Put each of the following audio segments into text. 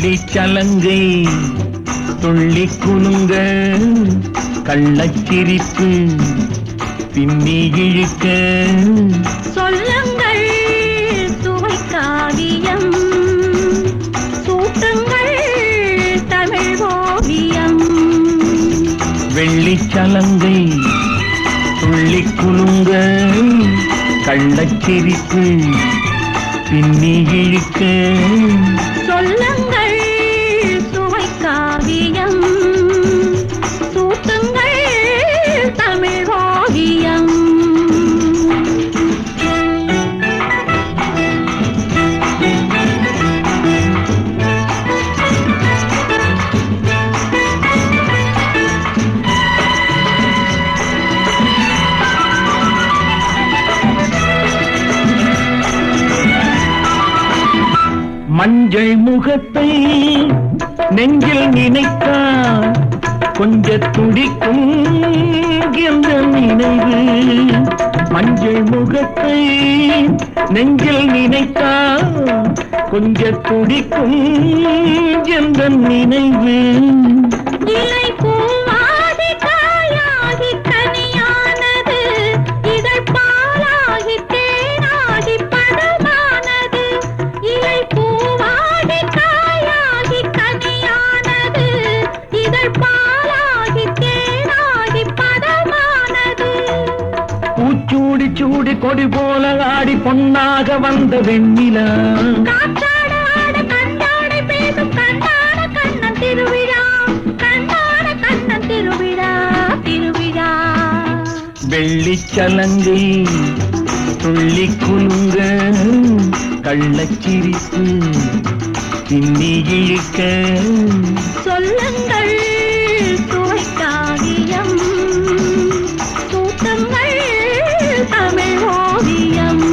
வெள்ளி சலங்கை துள்ளி குலுங்க கள்ளச்சிரிப்பு பின்னி இழுக்க சொல்லுங்கள் சுவை காவியம் சூட்டுங்கள் தமிழ் ஓவியம். வெள்ளி சலங்கை துள்ளி குலுங்க கள்ளச்சிரிப்பு பின்னி இழுக்க சொல்லுங்கள் சுவை காவியம் சூட்டுங்கள் தமிழ் ஓவியம். மஞ்சள் முகத்தை நெஞ்சில் நினைத்தால் கொஞ்ச துடிக்கும் என்ற நினைவு. மஞ்சள் முகத்தை நெஞ்சில் நினைத்தால் கொஞ்ச துடிக்கும் என்ற நினைவு. இலை பூவாகி காயாகி கனியானது இதழ் பாலாகி தேனாகி பதமானது. இலை பூவாகி காயாகி கனியானது இதழ் பாலாகி தேனாகி பதமானது. பூச்சூடி சூடி கொடி போல ஆடி பொன்னாக வந்த வெண்ணிலா காற்றாட ஆட கண்டாட பேசும் கண்ணாட கண்ணன் திருவிழா கண்ணாட கண்ணன் திருவிழா திருவிழா. வெள்ளி சலங்கை துள்ளி குலுங்க கள்ளச்சிரிப்பு பின்னி இழுக்க சொல்லுங்கள் சுவை காவியம் சூட்டுங்கள் தமிழ் ஓவியம்.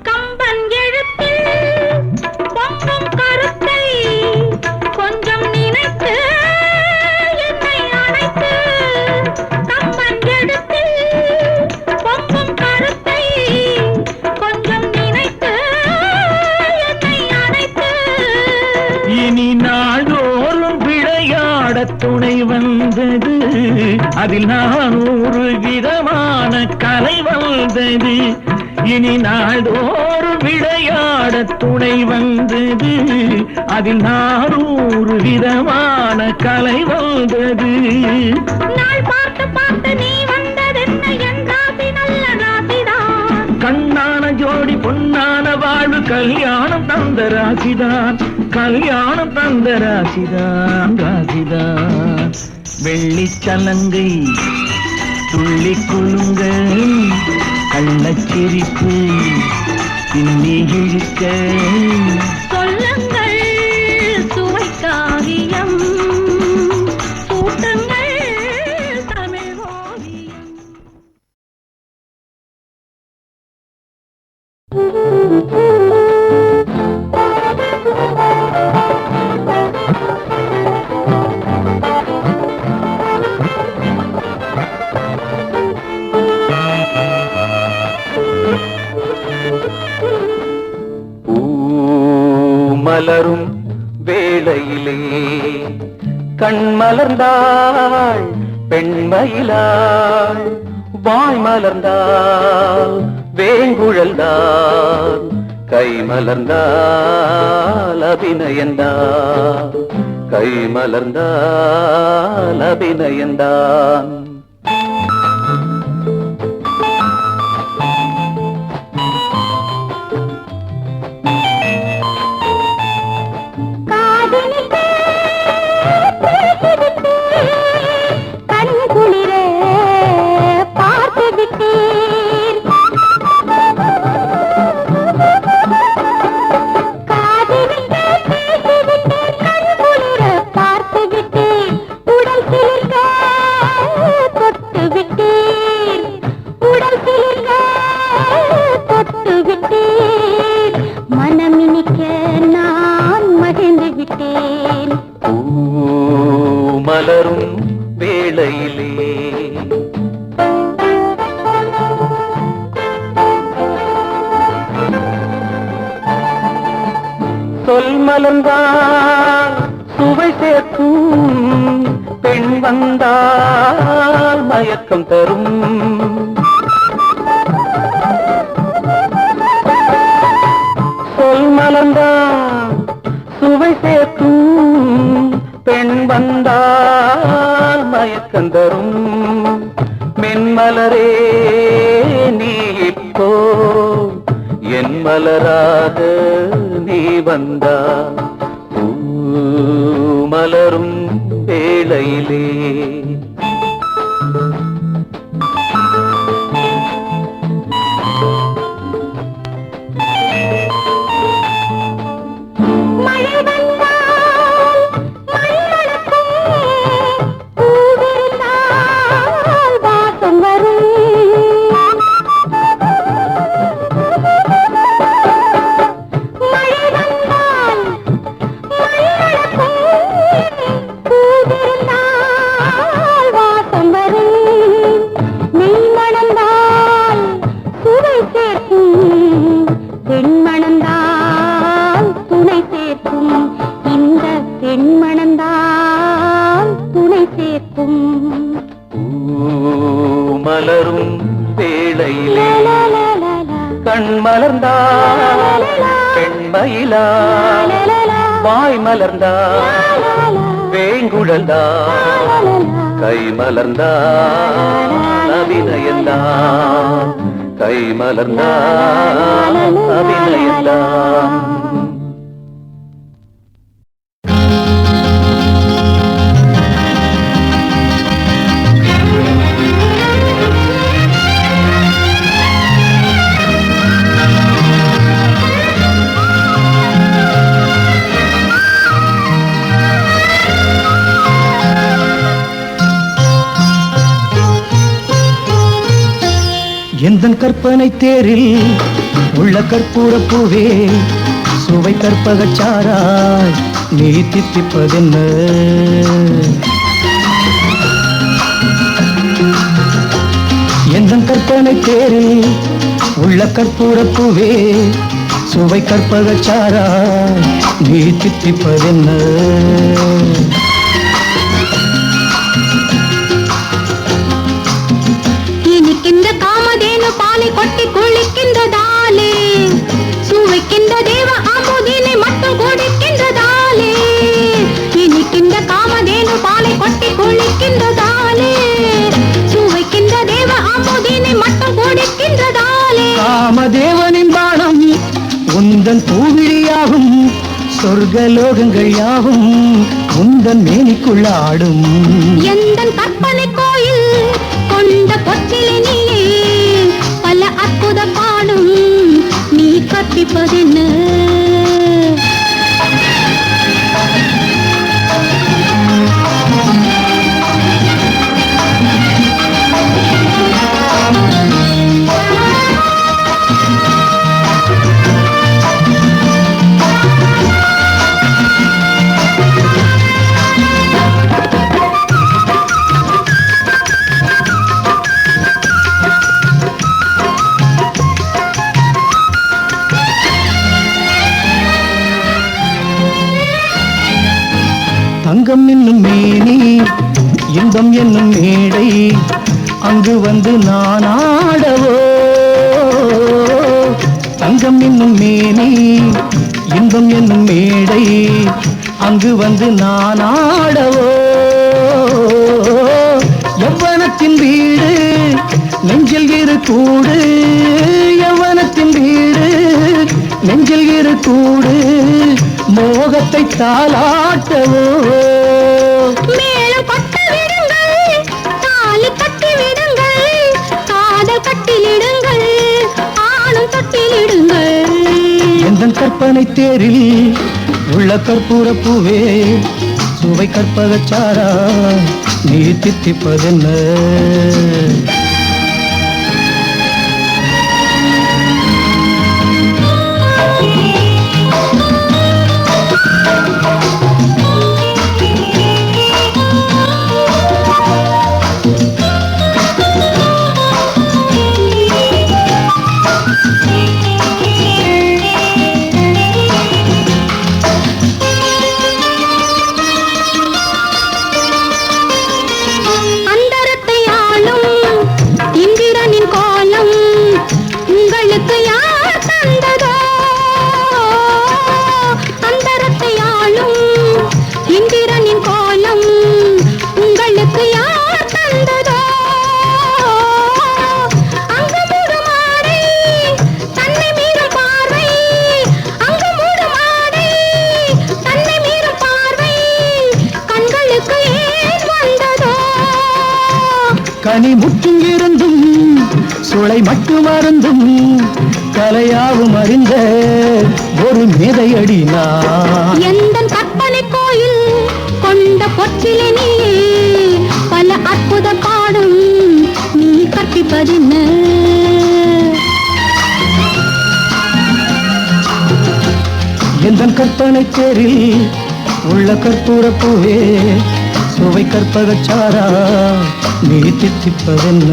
கம்பன் எழுத்தில் பொங்கும் கருத்தை கொஞ்சம் நினைத்து என்னை அழைத்து. கம்பன் எழுத்தில் பொங்கும் கருத்தை கொஞ்சம் நினைத்து என்னை அழைத்து. இனி நாள்தோறும் விளையாட துணை வந்தது அதில் நான் ஒரு விதமான கலை வந்தது. இனி நாள்தோறும் விளையாட துணை வந்தது அதில் நான் ஒரு விதமான கலை வந்தது. நாள் பார்த்து பார்த்து நீ வந்ததென்ன என் ராசி நல்ல ராசிதான். கண்ணான ஜோடி பொன்னான வாழ்வு கல்யாணம் தந்த ராசிதான் கல்யாணம் தந்த ராசிதான் ராசிதான். வெள்ளி சலங்கை துள்ளி குலுங்க கள்ளச்சிரிப்பு பின்னி இழுக்க சொல்லுங்கள் சுவை காவியம் சூட்டுங்கள் தமிழ் ஓவியம். மலரும் வேளையிலே கண் மலர்ந்தாள் பெண்மயிலாள். வாய் மலர்ந்தாள் வேங்குழல்தான் கை மலர்ந்தால் அபிநயந்தான் கை மலர்ந்தால் அபிநயந்தான். கண் குளிரே சொல் மலர்ந்தால் சுவை சேர்க்கும் பெண் வந்தால் மயக்கம் தரும் சொல் மலர்ந்தால் சுவை சேர்க்கும் பெண் வந்தால் மயக்கம் தரும் மென்மலரே நீ இப்போ என் மலராக நீ வந்தா மலரும் வேளையிலே மலரும் வேளையிலே கண் மலர்ந்தால் பெண்மயிலா வாய் மலர்ந்தால் வேங்குழல்தான் கை மலர்ந்தால் அபிநயந்தான் கை மலர்ந்தால் அபிநயந்தான் எந்தன் கற்பனை தேரில் உள்ள கற்பூர பூவே சுவை கற்பகச்சாராய் நீ தித்திப்பதென்ன எந்தன் கற்பனை தேரில் உள்ள கற்பூர பூவே சுவை கற்பகச்சாராய் நீ தித்திப்பதென்ன பாலை கொட்டி குளிக்கின்றதாலே சுவைக்கின்ற தேவ அமுதினை மட்டும் குடிக்கின்றதாலே இனிக்கின்ற காமதேனு பாலை கொட்டி குளிக்கின்றதாலே சுவைக்கின்ற தேவ அமுதினை மட்டும் குடிக்கின்றதாலே காமதேவனின் பானம் உந்தன் பூவிழியாகும் சொர்க்கலோகங்கள் யாவும் உந்தன் மேனிக்குள்ள ஆடும் எந்தன் கற்பனை கோயில் கொண்ட பொற்றிலே நீயே பல அற்புத பாடும் நீ கற்பிப்பதென்ன தங்கம் என்னும் மேனி இன்பம் என்னும் மேடை அங்கு வந்து நான் ஆடவோ தங்கம் என்னும் மேனி இன்பம் என்னும் மேடை அங்கு வந்து நான் ஆடவோ யௌவனத்தின் வீடு நெஞ்சில் இரு கூடு யௌவனத்தின் வீடு நெஞ்சில் இரு கூடு மோகத்தை தாலாட்டவோ மேலும் கொட்ட விடுங்கள் தாலி கட்டி விடுங்கள் காதல் கட்டிலிடுங்கள் ஆணும் தொட்டிலிடுங்கள் எந்தன் கற்பனை தேரில் உள்ள கற்பூர பூவே சுவை கற்பகச்சாரா நீ தித்திப்பதென்ன இருந்தும் சுளை மட்டும் அருந்தும் கலையாவும் அறிந்த ஒரு மேதையடி நான். எந்தன் கற்பனை கோயில் கொண்ட பொற்றிலே நீ பல அற்புத பாடும் நீ கற்பிப்பதென்ன? எந்தன் கற்பனை தேரில் உள்ள கற்பூர பூவே சுவை கற்பகச்சாரா நீ தித்திப்பதென்ன?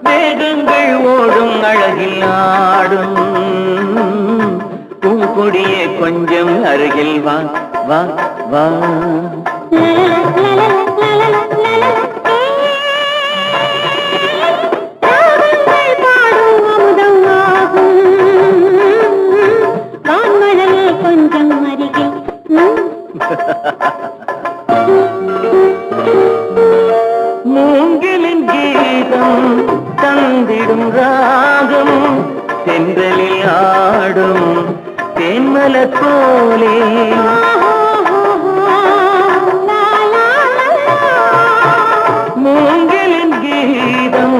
மேகங்கள் ஓடும் அழகில் ஆடும் பூங்கொடியே கொஞ்சம் அருகில் வா வா வா. கொஞ்சம் அருகில் மூங்கிலின் கீதம் தந்திடும் ராகம் தென்றலில் ஆடும் தேன்மலர் போலே. மூங்கிலின் கீதம்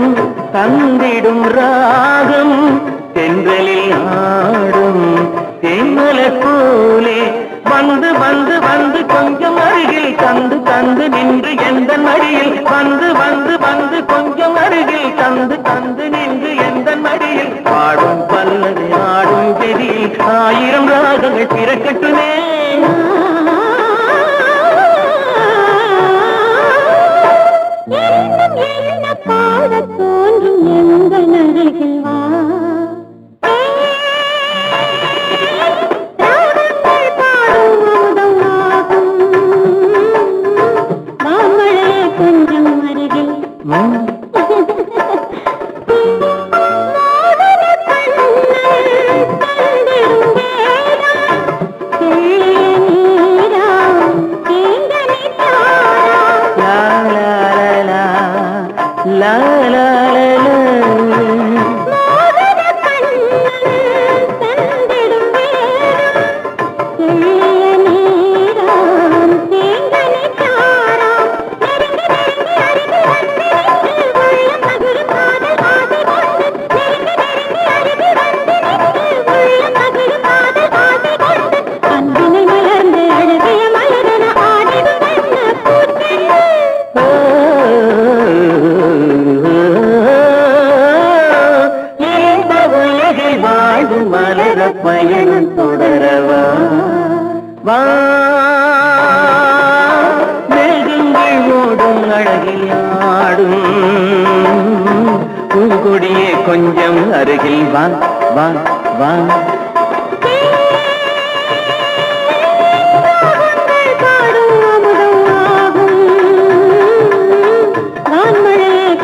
தந்திடும் ராகம் தென்றலில் ஆடும் தேன்மலர் போலே. வந்து வந்து வந்து கொஞ்சம் அருகில் தந்து தந்து நின்று எந்த மடியில் வந்து வந்து வந்து கொஞ்சம் அருகில் தந்து தந்து நின்று எந்த மடியில் பாடும் பல்லது ஆடும் பெரியில் ஆயிரம் ராகங்கள் பிறக்கட்டுமே. பாட தோன்றும் எங்கள் அருகில் வா. கொஞ்சம் அருகில் பயணம் தொடரவா வா. மேகங்கள் ஓடும் அழகில் ஆடும் பூங்கொடியே கொஞ்சம் அருகில் வா வா வா.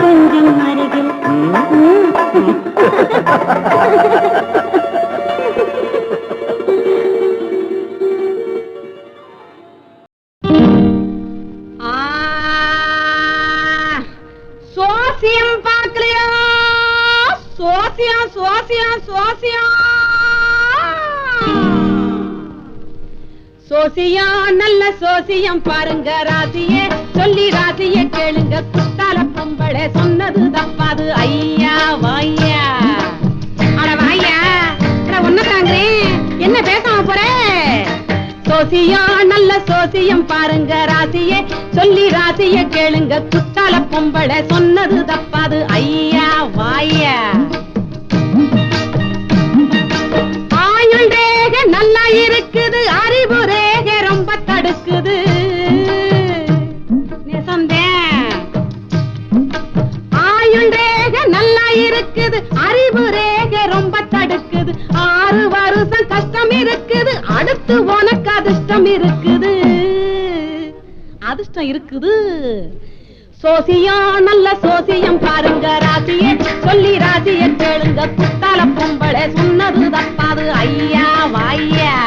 கொஞ்சம் அருகில் சோசியம் பார்க்கலையா? சோசியம் சோசியம் சோசியம் சோசியம் நல்ல சோசியம் பாருங்க ராசியே சொல்லி ராசிய கேளுங்க. குத்தால பொம்பளை சொன்னது தப்பாது. ஐயா வாய்யா அட வாய்யா ஒன்ன தாங்குறேன் என்ன பேசாம போற? சோசியம் நல்ல சோசியம் பாருங்க ராசியே சொல்லி ராசிய கேளுங்க. குத்தால பொம்பளை சொன்னது தப்பாது. ஐயா வாய்யா ஆயுள் ரேக நல்லா இருக்குது, அறிவு ரேக ரொம்ப தடுக்குது. ஆயுள் ரேக நல்லா இருக்குது, அறிவு ரேக ரொம்ப தடுக்குது. 6 வருஷம் கஷ்டம் இருக்குது, அடுத்து உனக்கு அதிர்ஷ்டம் இருக்குது. அதிர்ஷ்டம் இருக்குது. சோசியம் நல்ல சோசியம் பாருங்க ராசியே சொல்லி ராசிய கேளுங்க. குத்தால பொம்பளை சொன்னது தப்பாது. ஐயா வாய்யா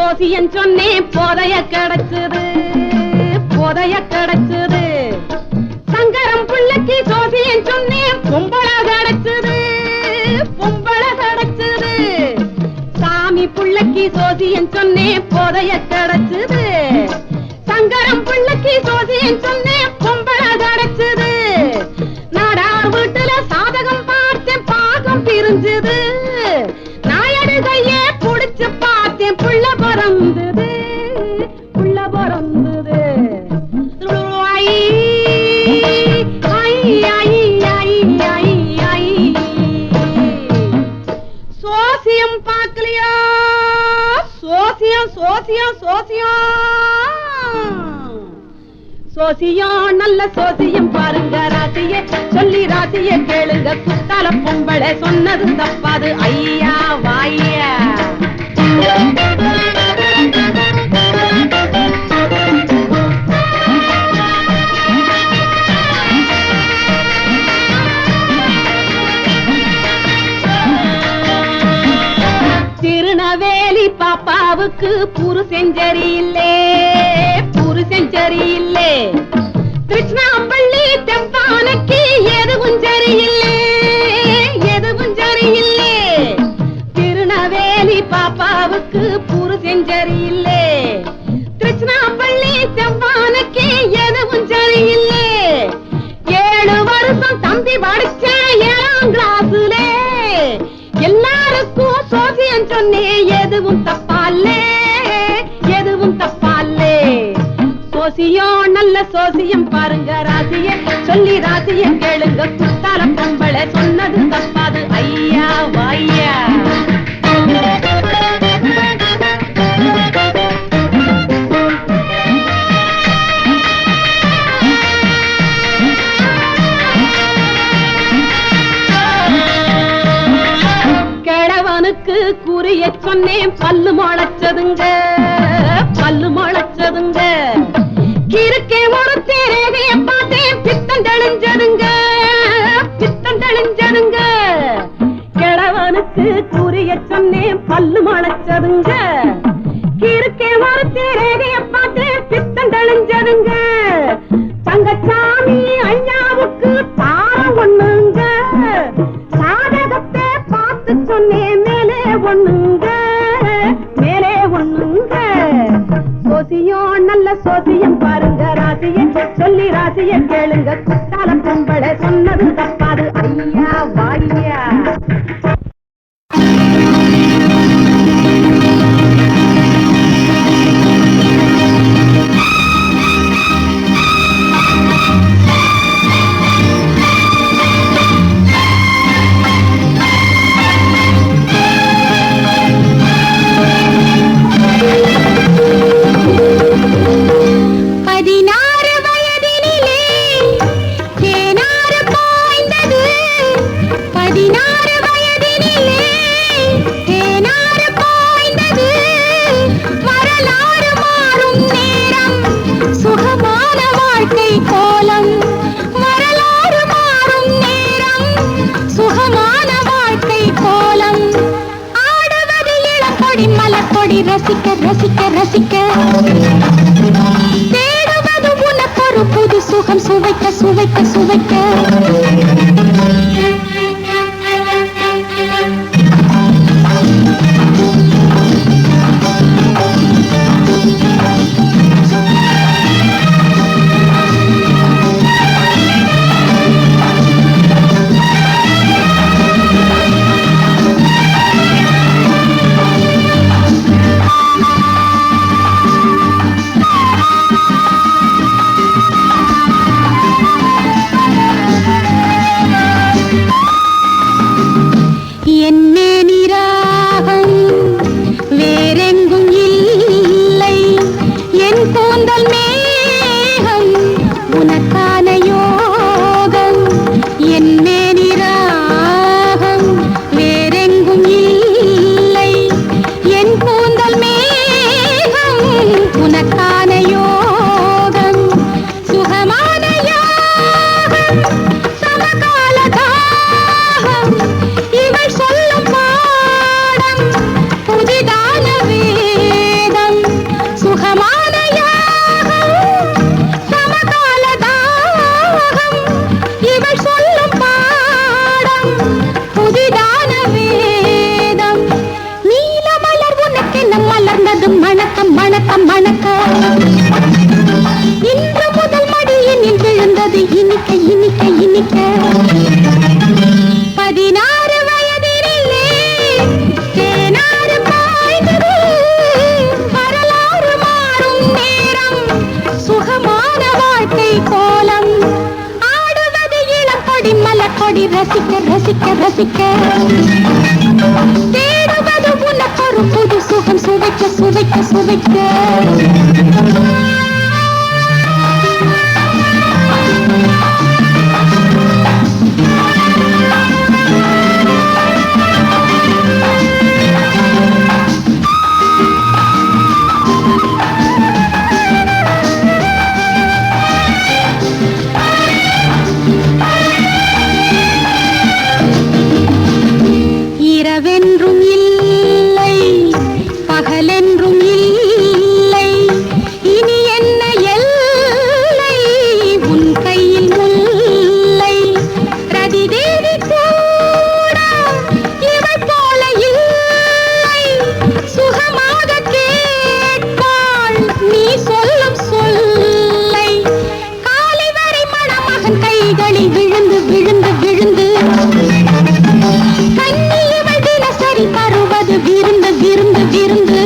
சோசியன் சொன்னேன் போதைய கிடைச்சது போதைய கிடைச்சது சங்கரம் பிள்ளைக்கு சோசியன் சொன்னேன் பொம்பள கிடைச்சது பொம்பள கிடைச்சது சாமி பிள்ளைக்கு சோசியன் சொன்னேன் போதைய கிடைச்சது சங்கரம் பிள்ளைக்கு சோசியன் சொன்னேன் பொம்பள கிடைச்சது நாடார் வீட்டுல சாதகம் பார்த்தேன் பாகம் பிரிஞ்சது நாயடு கையே புடிச்சு பார்த்தேன் புள்ள பிறந்தது புள்ள பிறந்தது சோசியம் பார்க்கலையா சோசியம் சோசியம் சோசியம் சோசியம் நல்ல சோசியம் பாருங்க ராசிய சொல்லி ராசிய கேளுங்க குத்தால பொம்பளை சொன்னது தப்பாது ஐயா வாயா திருநவேலி பாப்பாவுக்கு புருஷன் சரியில்லே புருஷன் சரியில்லே கிருஷ்ணாம்பள்ளி தெம்பானைக்கு எதுவும் சரியில்லே எதுவும் சரியில்லே திருநவேலி பாப்பாவுக்கு புருஷன் சரியில்லே கிருஷ்ணாம்பள்ளி தெம்பானைக்கு எதுவும் சரியில்லே 7 வருஷம் தம்பி படிச்ச 7ஆம் கிளாஸ்லே எல்லாருக்கும் சோசியம் சொன்னே எதுவும் தப்பாலே எதுவும் தப்பாலே சோசியம் நல்ல சோசியம் பாருங்க ராசிய சொல்லி ராசிய கேளுங்க குத்தால பொம்பளை சொன்னது தப்பாது ஐயா வாயா கிழவனுக்கு குறிய சொன்னேன் பல்லு முளைச்சதுங்க பல்லு முளைச்சதுங்க கிறுக்கே ஒரு தேரேகைய பார்த்தேன் பித்தம் தெளிஞ்சதுங்க பித்தம் தெளிஞ்சதுங்க கிழவனுக்கு குறிய சொன்னேன் பல்லு முளைச்சதுங்க கிறுக்கே ஒரு தேரேகைய பார்த்தேன் பித்தம் தெளிஞ்சதுங்க தங்கச்சாமி ஐயாவுக்கு தாரம் ஒண்ணுங்க சாதகத்தை பார்த்து சொன்னேன் மேலே ஒண்ணுங்க மேலே ஒண்ணுங்க சோசியம் நல்ல சோசியம் பாருங்க ராசிய சொல்லி ராசிய கேளுங்க குத்தால பொம்பளை சொன்னது தப்பாது ஐயா வாயா ரசிக்க ரசிக்க ரசிக்க தேடுவது உனக்கொரு புது சுகம் சுவைக்க சுவைக்க சுவைக்க வாழ்க்கை கோலம் ஆடுவது இளம் கொடி மலர்கொடி ரசிக்க ரசிக்க ரசிக்க தேடுவது உனக்கொரு புது சுகம் சுவைக்க சுவைக்க சுவைக்க இரவென்றும் இல்லை பகலென்றும் இல்லை இனி என்ன எல்லை உன் கையில் முல்லை ரதிதேவி கூட இவள் போல இல்லை சுகமாக கேட்பாள் நீ சொல்லும் சொல்லை காலை வரை மணமகன் கைகளில் விழுந்து விழுந்து விழுந்து தருவது விருந்து விருந்து விருந்து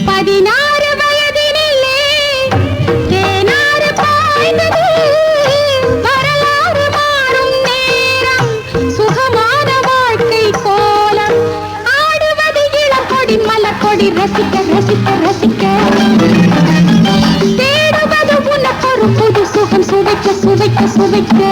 16 வயதினிலே தேனாறு பாய்ந்தது வரலாறு மாறும் நேரம் சுகமான வாழ்க்கை கோலம் ஆடுவது இளம் கொடி மலர்கொடி ரசிக்க ரசிக்க ரசிக்க தேடுவது உனக்கொரு புது சுகம் சுவைக்க சுவைக்க சுவைக்க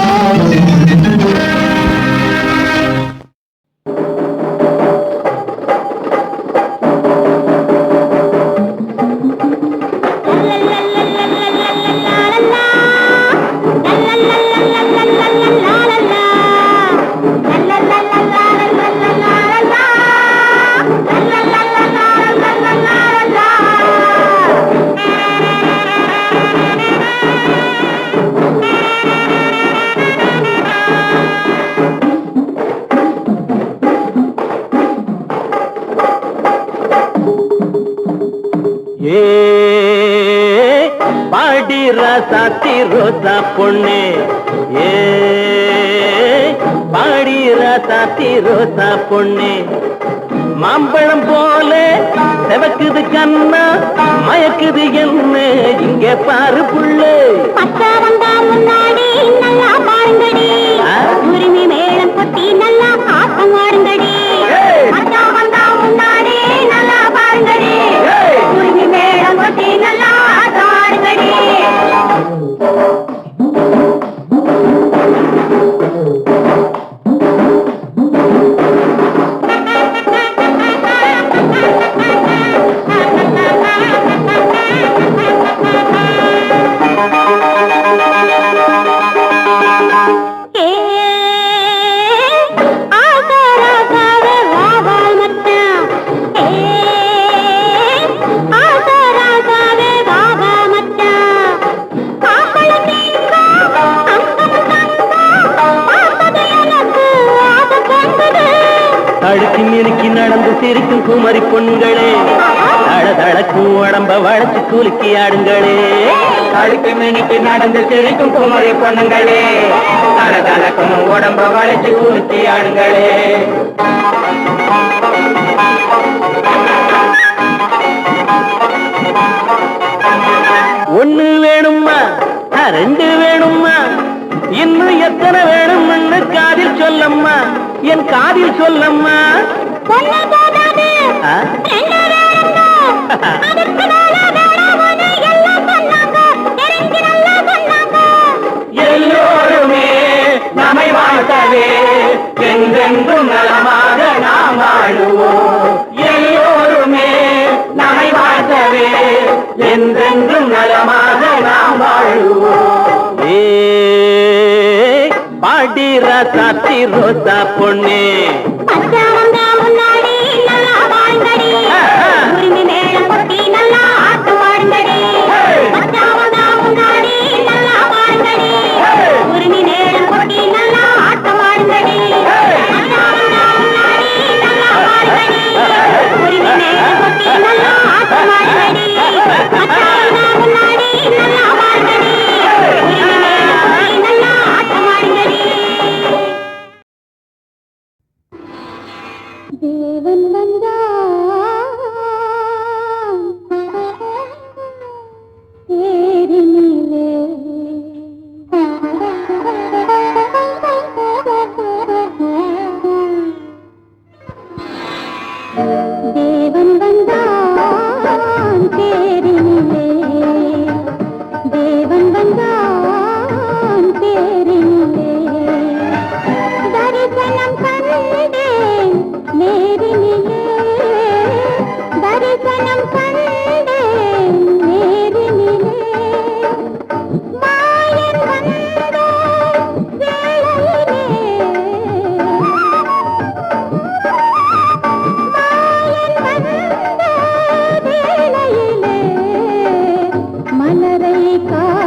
சாத்தி ரோசா பொண்ணு ஏ பாடிற சாத்தி ரோசா பொண்ணு மாம்பழம் போல செவக்குது கண்ணா மயக்குது என்ன இங்க பாரு புள்ளு முன்னாடி நல்லா பாருங்கடி உரிமை மேளம் கொட்டி நல்லா ஆட்டம் ஆடுங்கடி முன்னாடி நல்லா பாருங்கடி உரிமை மேளம் கொட்டி நல்லா ஆட்டம் ஆடுங்கடி நடந்து சிரிக்கும் குமரி பொண்களே தளதளக்கும் உடம்ப வளைச்சு குலுக்கி ஆடுங்களே அழுக்கு மினிக்கு நடந்து சிரிக்கும் குமரி பொண்ணுங்களே தளதளக்கும் உடம்ப வளைச்சு குலுக்கி ஆடுங்களே ஒண்ணு வேணுமா ரெண்டு வேணுமா இன்னும் எத்தனை வேணும்னு காதில் சொல்லம்மா என் காதில் சொல்லம்மா எல்லோருமே நம்மை வாழ்த்தவே என்றென்றும் நலமாக நாம் வாழுவோம் எல்லோருமே நம்மை வாழ்த்தவே என்றென்றும் நலமாக நாம் வாழுவோம் பாடிற சாத்தி ரோசா பொண்ணே முன்னாடி நல்லா வாழ்ந்தடி உரிமை மேளம் கொட்டி நல்லா ஆட்டம் ஆடுங்கடி முன்னாடி நல்லா வாழ்ந்தடி உரிமை மேளம் கொட்டி நல்லா ஆட்டம் ஆடுங்கடி முன்னாடி நல்லா வாழ்ந்தடி உரிமை மேளம் கொட்டி நல்லா ஆட்டம் ஆடுங்கடி முன்னாடி நல்லா வாழ்ந்தடி உரிமை மேளம் கொட்டி நல்லா ஆட்டம் ஆடுங்கடி கா